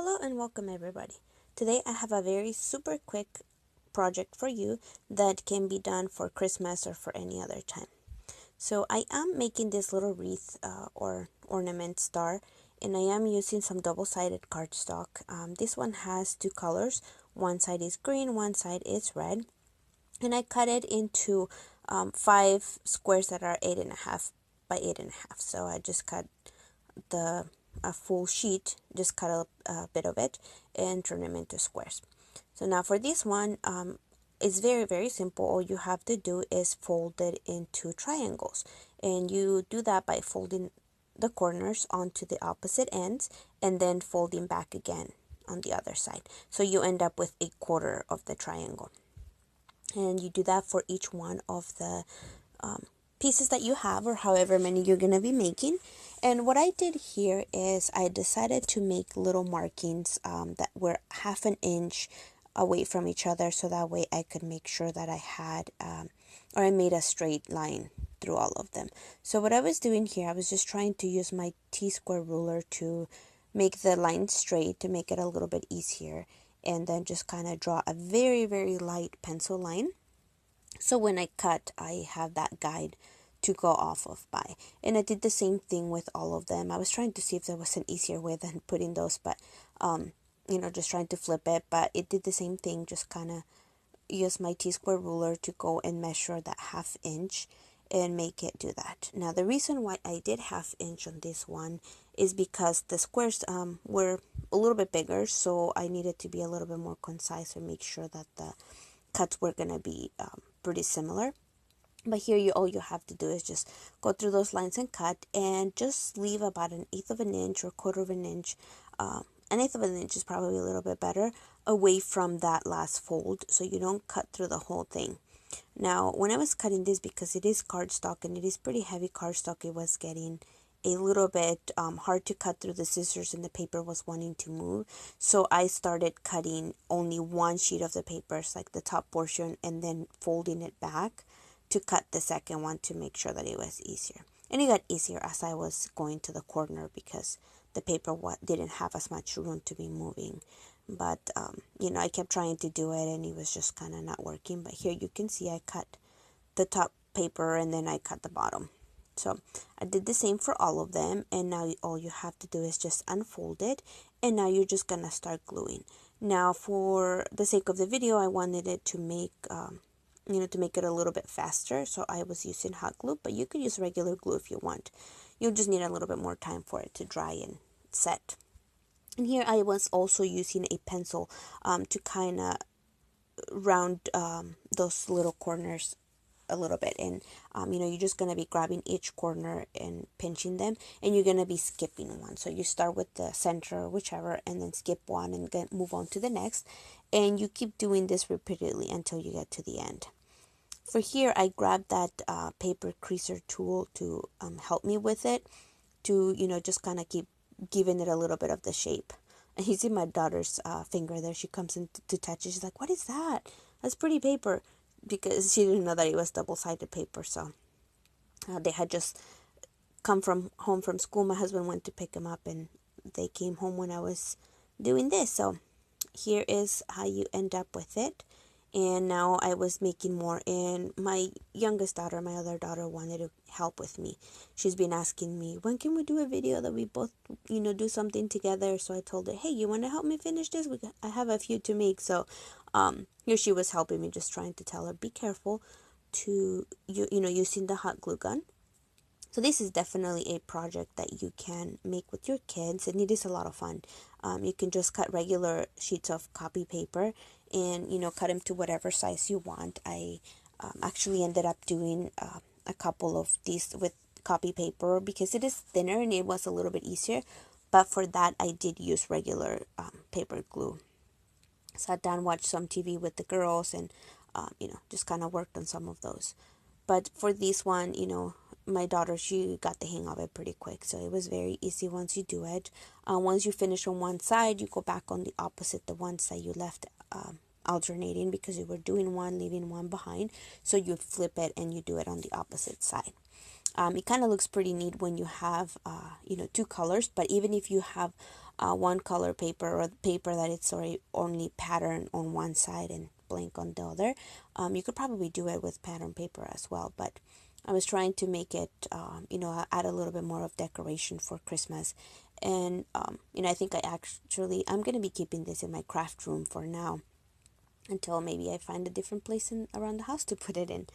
Hello and welcome everybody. Today I have a very super quick project for you that can be done for Christmas or for any other time. So I am making this little wreath or ornament star, and I am using some double-sided cardstock. This one has two colors. One side is green, one side is red. And I cut it into 5 squares that are 8.5 by 8.5. So I just cut the a full sheet, just cut a bit of it and turn them into squares. So now for this one, it's very simple. All you have to do is fold it into triangles, and you do that by folding the corners onto the opposite ends and then folding back again on the other side. So you end up with a quarter of the triangle, and you do that for each one of the pieces that you have, or however many you're going to be making. And what I did here is I decided to make little markings that were 1/2 inch away from each other, so that way I could make sure that I had or I made a straight line through all of them. So what I was doing here, I was just trying to use my T-square ruler to make the line straight, to make it a little bit easier, and then just kind of draw a very light pencil line. So when I cut, I have that guide to go off of by. And I did the same thing with all of them. I was trying to see if there was an easier way than putting those, but just trying to flip it. But it did the same thing, just kind of use my T-square ruler to go and measure that 1/2 inch and make it do that. Now the reason why I did 1/2 inch on this one is because the squares were a little bit bigger, so I needed to be a little bit more concise and make sure that the cuts were gonna be pretty similar. But here all you have to do is just go through those lines and cut, and just leave about 1/8 of an inch or 1/4 of an inch. 1/8 of an inch is probably a little bit better, away from that last fold, so you don't cut through the whole thing. Now when I was cutting this, because it is cardstock and it is pretty heavy cardstock, it was getting a little bit hard to cut through the scissors, and the paper was wanting to move. So I started cutting only one sheet of the paper, like the top portion, and then folding it back to cut the second one to make sure that it was easier. And it got easier as I was going to the corner, because the paper didn't have as much room to be moving. But I kept trying to do it, and it was just kind of not working. But here you can see I cut the top paper and then I cut the bottom. So I did the same for all of them, and now all you have to do is just unfold it, and now you're just gonna start gluing. Now for the sake of the video, I wanted it to make to make it a little bit faster, so I was using hot glue, but you could use regular glue if you want. You'll just need a little bit more time for it to dry and set. And here I was also using a pencil to kind of round those little corners a little bit, and you're just going to be grabbing each corner and pinching them, and you're going to be skipping one. So you start with the center, whichever, and then skip one and then move on to the next, and you keep doing this repeatedly until you get to the end. For here, I grabbed that paper creaser tool to help me with it, to just kind of keep giving it a little bit of the shape. And you see my daughter's finger there. She comes in to touch it. She's like, "What is that? That's pretty paper," because she didn't know that it was double-sided paper. So they had just come home from school. My husband went to pick them up, and they came home when I was doing this. So here is how you end up with it. And now I was making more, and my youngest daughter, my other daughter, wanted to help with me. She's been asking me, when can we do a video that we both do something together? So I told her, hey, you want to help me finish this? I have a few to make. So here she was helping me, just trying to tell her, be careful to using the hot glue gun. So this is definitely a project that you can make with your kids, and it is a lot of fun. You can just cut regular sheets of copy paper and cut them to whatever size you want. I actually ended up doing a couple of these with copy paper because it is thinner and it was a little bit easier. But for that, I did use regular paper glue. Sat down, watched some TV with the girls, and just kind of worked on some of those. But for this one, my daughter, she got the hang of it pretty quick, so it was very easy once you do it. Once you finish on one side, you go back on the opposite, the ones that you left alternating, because you were doing one, leaving one behind. So you flip it and you do it on the opposite side. It kind of looks pretty neat when you have two colors, but even if you have one color paper or paper that it's only pattern on one side and blank on the other. You could probably do it with pattern paper as well, but I was trying to make it, add a little bit more of decoration for Christmas. And, I think I'm going to be keeping this in my craft room for now until maybe I find a different place around the house to put it in.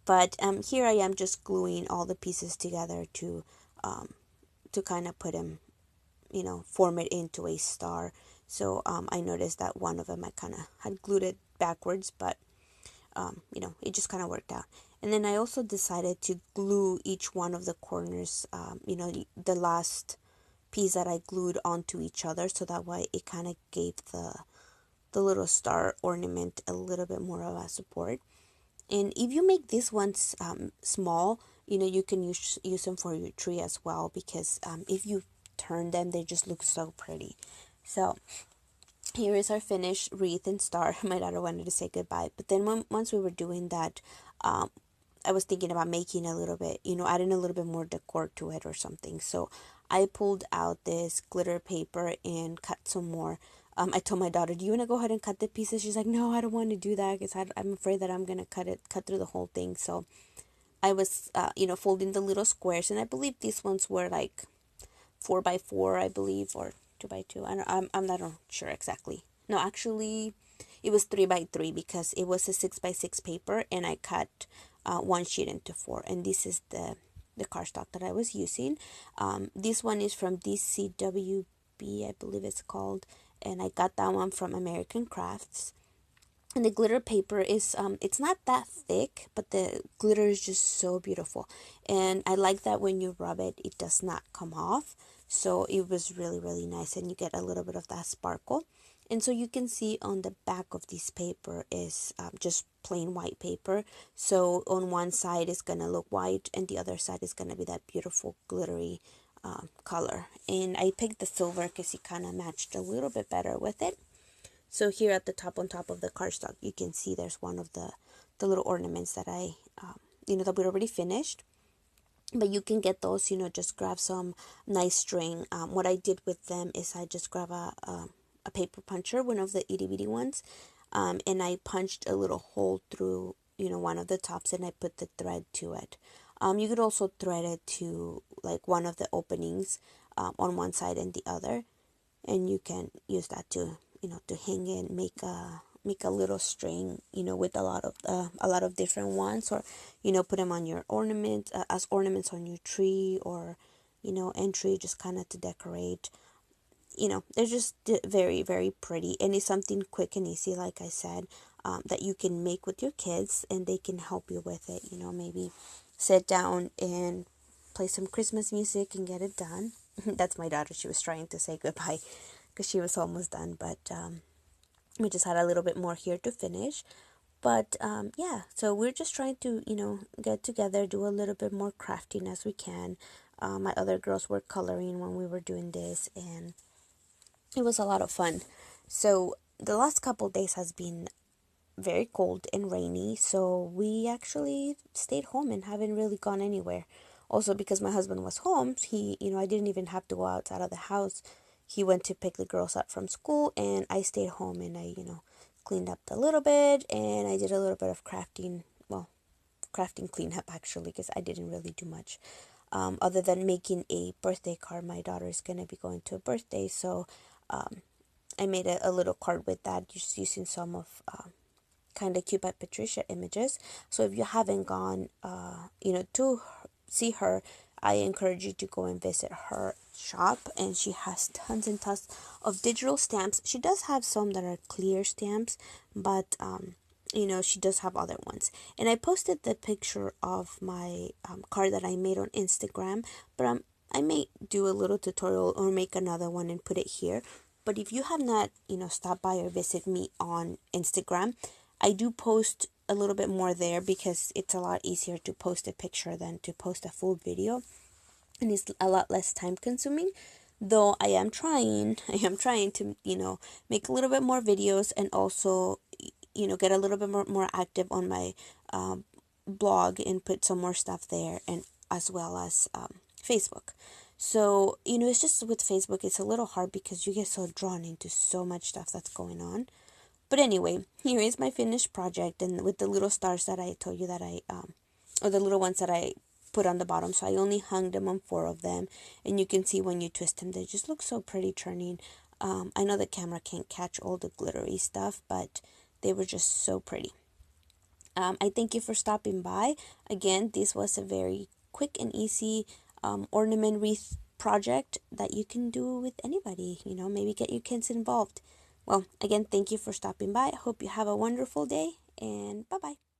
But here I am just gluing all the pieces together to kind of put them, form it into a star. So I noticed that one of them I kind of had glued it backwards, but it just kind of worked out. And then I also decided to glue each one of the corners, the last piece that I glued onto each other, so that way it kind of gave the little star ornament a little bit more of a support. And if you make these ones small, you can use them for your tree as well, because if you turn them, they just look so pretty. So here is our finished wreath and star. My daughter wanted to say goodbye, but then once we were doing that, I was thinking about making a little bit, adding a little bit more decor to it or something. So I pulled out this glitter paper and cut some more. I told my daughter, "Do you want to go ahead and cut the pieces?" She's like, "No, I don't want to do that because I'm afraid that I'm gonna cut through the whole thing." So I was, folding the little squares, and I believe these ones were like 4x4, I believe, or 2x2. I'm not sure exactly. No, actually, it was 3x3 because it was a 6x6 paper, and I cut one sheet into four. And this is the cardstock that I was using. This one is from DCWB, I believe it's called, and I got that one from American Crafts. And the glitter paper is it's not that thick, but the glitter is just so beautiful, and I like that when you rub it, it does not come off. So it was really, really nice, and you get a little bit of that sparkle. And so you can see on the back of this paper is just plain white paper. So on one side is gonna look white, and the other side is gonna be that beautiful glittery color. And I picked the silver because it kind of matched a little bit better with it. So here at the top, on top of the cardstock, you can see there's one of the little ornaments that that we already finished. But you can get those, just grab some nice string. What I did with them is I just grab a paper puncher, one of the itty bitty ones, and I punched a little hole through, one of the tops, and I put the thread to it. You could also thread it to like one of the openings on one side and the other, and you can use that to to hang it, make a little string, with a lot of different ones, or put them on your ornament, as ornaments on your tree, or entry, just kind of to decorate. They're just very, very pretty, and it's something quick and easy, like I said, that you can make with your kids, and they can help you with it. Maybe sit down and play some Christmas music and get it done. That's my daughter. She was trying to say goodbye because she was almost done, but we just had a little bit more here to finish. But yeah, so we're just trying to get together, do a little bit more crafting as we can. My other girls were coloring when we were doing this, and it was a lot of fun. So the last couple days has been very cold and rainy, so we actually stayed home and haven't really gone anywhere. Also, because my husband was home, he, I didn't even have to go outside of the house. He went to pick the girls up from school, and I stayed home, and I, cleaned up a little bit, and I did a little bit of crafting. Well, crafting cleanup actually, because I didn't really do much. Other than making a birthday card. My daughter is going to be going to a birthday, so I made a little card with that, just using some of kind of cute by Patricia images. So if you haven't gone, to see her, I encourage you to go and visit her shop, and she has tons and tons of digital stamps. She does have some that are clear stamps, but she does have other ones. And I posted the picture of my card that I made on Instagram, but I may do a little tutorial or make another one and put it here. But if you have not, stopped by or visit me on Instagram, I do post a little bit more there, because it's a lot easier to post a picture than to post a full video, and it's a lot less time consuming. Though I am trying to, make a little bit more videos, and also, get a little bit more active on my blog and put some more stuff there, and as well as Facebook. So, it's just with Facebook, it's a little hard because you get so drawn into so much stuff that's going on. But anyway, here is my finished project, and with the little stars that I told you that or the little ones that I put on the bottom. So I only hung them on 4 of them, and you can see when you twist them, they just look so pretty turning. I know the camera can't catch all the glittery stuff, but they were just so pretty. I thank you for stopping by. Again, this was a very quick and easy ornament wreath project that you can do with anybody. Maybe get your kids involved. Well, again, thank you for stopping by. Hope you have a wonderful day, and bye bye.